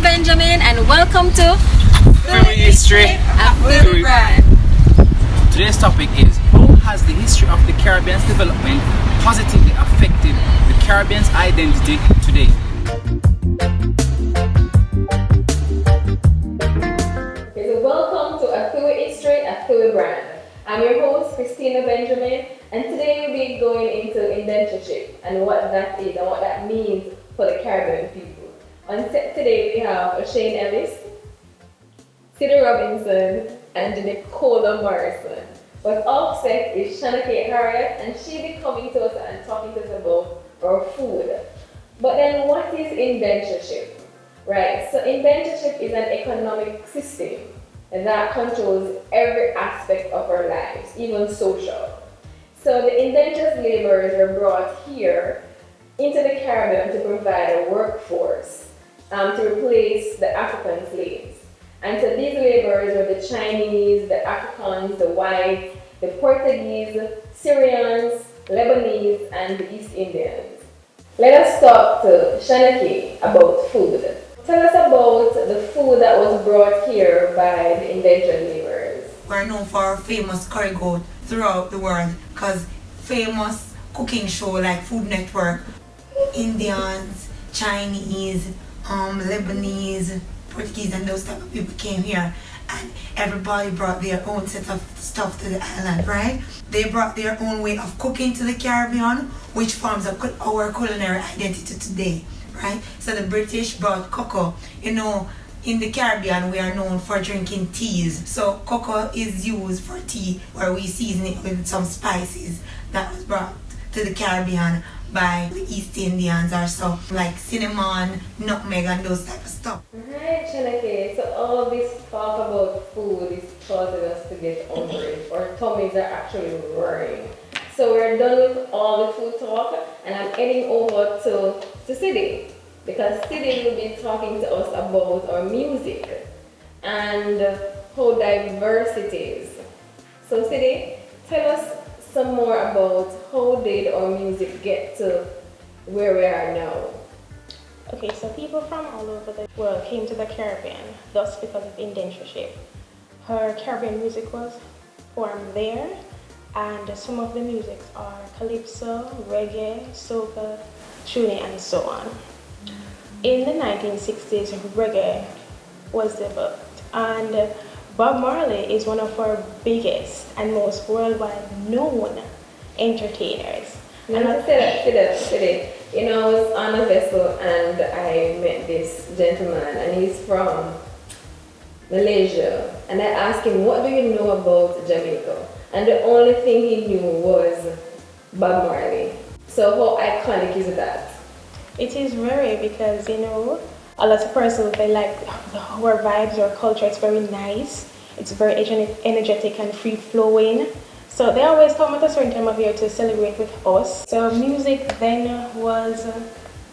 Benjamin, and welcome to Fluid History and Fluid Brand. Today's topic is how has the history of the Caribbean's development positively affected the Caribbean's identity today? Okay, so welcome to A Fluid History and Fluid Brand. I'm your host, Christina Benjamin, and today we'll be going into indentureship and what that is and what that means for the Caribbean people. On set today we have O'Shane Ellis, Sidney Robinson, and Nicola Morrison. What's offset is Shanna Kate Harriet, and she'll be coming to us and talking to us about our food. But then what is indentureship? Right, so indentureship is an economic system that controls every aspect of our lives, even social. So the indentured laborers were brought here into the Caribbean to provide a workforce to replace the African slaves. And so these laborers were the Chinese, the Africans, the whites, the Portuguese, Syrians, Lebanese, and the East Indians. Let us talk to Shanna about food. Tell us about the food that was brought here by the indentured laborers. We're known for our famous curry goat throughout the world because famous cooking show like Food Network, Indians, Chinese, Lebanese, Portuguese, and those type of people came here, and everybody brought their own set of stuff to the island, right? They brought their own way of cooking to the Caribbean, which forms our culinary identity today, right? So the British brought cocoa. You know, in the Caribbean we are known for drinking teas. So cocoa is used for tea, where we season it with some spices that was brought to the Caribbean by the East Indians or so, like cinnamon, nutmeg, and those type of stuff. Alright, Shanna, so all this talk about food is causing us to get hungry. Our tummies are actually roaring. So we're done with all the food talk, and I'm heading over to Sidney, because Sidney will be talking to us about our music and how diverse it is. So Sidney, tell us some more about how did our music get to where we are now. Okay, so people from all over the world came to the Caribbean, thus because of indentureship. Her Caribbean music was formed there, and some of the musics are calypso, reggae, soca, tune, and so on. In the 1960s, reggae was developed, and Bob Marley is one of our biggest and most worldwide known entertainers. And I said, you know, I was on a vessel and I met this gentleman, and he's from Malaysia, and I asked him, what do you know about Jamaica? And the only thing he knew was Bob Marley. So how iconic is that? It is very, because you know, a lot of persons, they like our vibes, our culture. It's very nice. It's very energetic and free flowing. So they always come at a certain time of year to celebrate with us. So music then was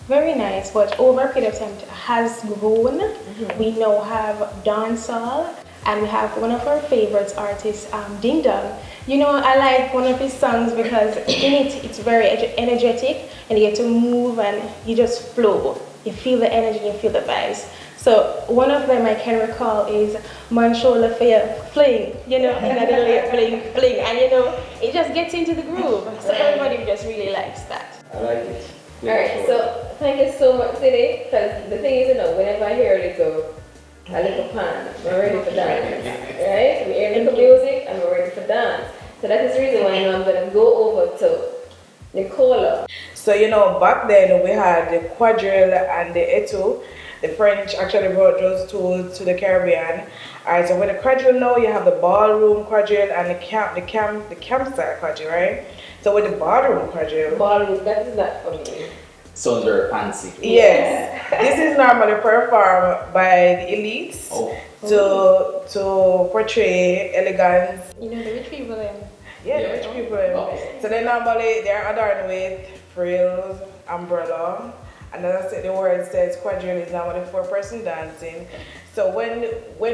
very nice, but over a period of time it has grown. We now have dancehall, and we have one of our favorites artists, Ding Dong. You know, I like one of his songs because in it, it's very energetic, and you get to move and you just flow. You feel the energy, you feel the vibes. So one of them I can recall is Manchola Fling, you know, in a little fling, and you know, it just gets into the groove. So everybody just really likes that. I like it. Alright, so thank you so much, Sidney, because the thing is, you know, whenever I hear a little pan, we're ready for dance, right? We hear little music and we're ready for dance. So that is the reason why now I'm going to go over to Nicola. So, you know, back then we had the quadrille and the etu. The French actually brought those tools to the Caribbean. Alright, so with the quadrille now, you have the ballroom quadrille and the campsite quadrille, right? So with the ballroom quadrille, That is not for me. Sounds very fancy. yes, this is normally performed by the elites to portray elegance. You know, the rich people then. Yeah, the rich people. So they normally they're adorned with frills, umbrella, and as I said, the word says quadrille is normally 4-person dancing. So when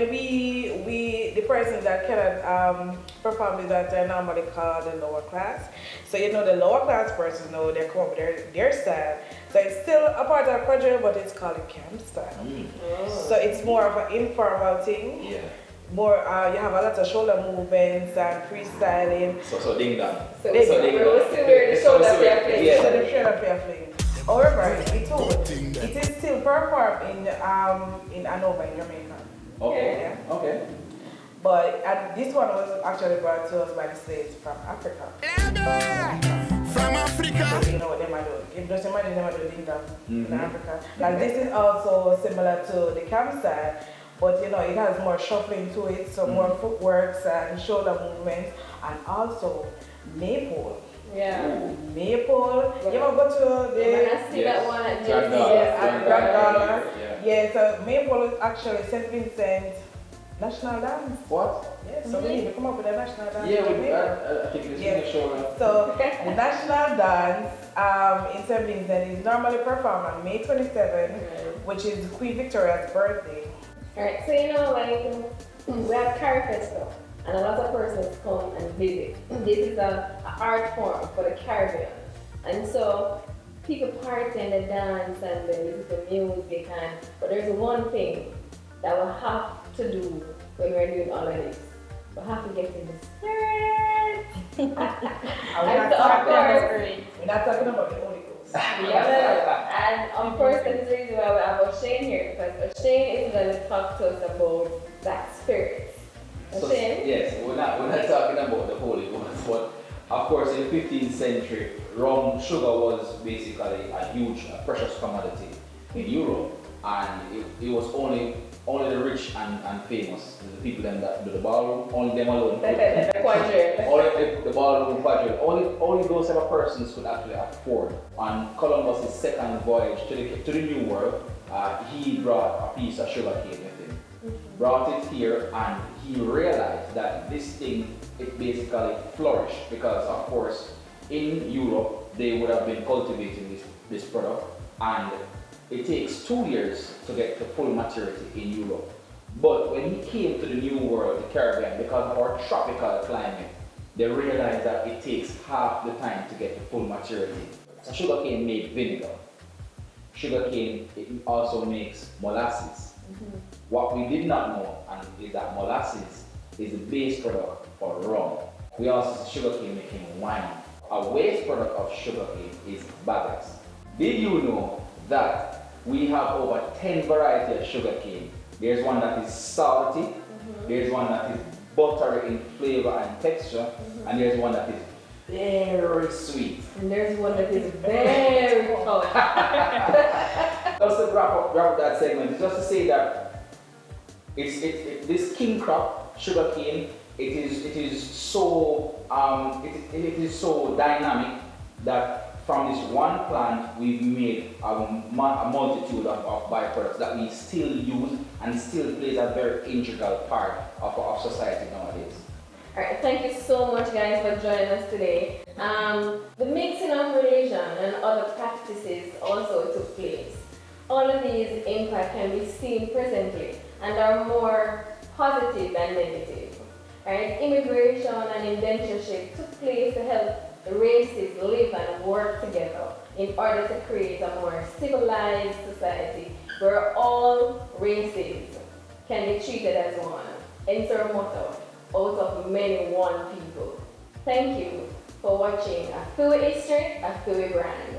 we the persons that cannot perform with that are normally called the lower class. So you know the lower class persons know they come up with their style. So it's still a part of the quadrille, but it's called a camp style. So it's more of an informal thing. Yeah. More you have a lot of shoulder movements and freestyling. So ding dong. So They- we'll see where the shoulder play plays. Yeah. So the shoulder play fling. However, it is still performed in Hanover in Jamaica. Okay. Yeah. Okay. But this one was actually brought to us by the slaves from Africa. From Africa. So you know what they might do. You just imagine them do ding dong in Africa. Now this is also similar to the camp style, but you know it has more shuffling to it, so more footworks and shoulder movements, and also maypole. Yeah. Maypole. You ever go to the I see that one at Grand JC. Gala. at Grand Gala? Yeah. Yeah, so maypole is actually St. Vincent national dance. What? Yeah, so we need to come up with a national dance. Yeah, in we, Jamaica. I think it's Yeah. in the show. So the national dance in St. Vincent is normally performed on May 27, which is Queen Victoria's birthday. Alright, so you know, like, we have Carry Festival, and a lot of persons come and visit. This is a art form for the Caribbean. And so people party and they dance and they listen to music, but there's one thing that we have to do when we're doing all of this. We have to get in the spirit. And so of course, We're not talking about the Holy Ghost. yeah, and of course that is the reason why we have O'Shane here, because O'Shane is going to talk to us about that spirit. So, O'Shane? yes, we're not talking about the Holy Ghost, but of course in the 15th century, rum sugar was basically a huge, precious commodity in Europe, and it was only the rich and famous, the people them that do the ballroom, only them alone. Quadrille. Only the ballroom quadrille, only those type of persons could actually afford. On Columbus's second voyage to the New World, he brought a piece of sugar cane with him. Brought it here, and he realized that this thing, it basically flourished because of course in Europe they would have been cultivating this product, and it takes 2 years to get to full maturity in Europe. But when he came to the New World, the Caribbean, because of our tropical climate, they realized that it takes half the time to get to full maturity. So sugarcane made vinegar. Sugarcane it also makes molasses. What we did not know is that molasses is the base product for rum. We also see sugarcane making wine. A waste product of sugarcane is bagasse. Did you know that we have over 10 varieties of sugarcane? There's one that is salty, there's one that is buttery in flavor and texture, and there's one that is very sweet. And there's one that is very tall. Just to wrap up that segment, just to say that this king crop, sugarcane, it is so dynamic that from this one plant we've made a multitude of byproducts that we still use and still plays a very integral part of society nowadays. Alright, thank you so much guys for joining us today. The mixing of religion and other practices also took place. All of these impacts can be seen presently and are more positive than negative. Alright, immigration and indentureship took place to help the races live and work together in order to create a more civilized society where all races can be treated as one. Enter a motto, out of many one people. Thank you for watching A Fui History, A Fui Brand.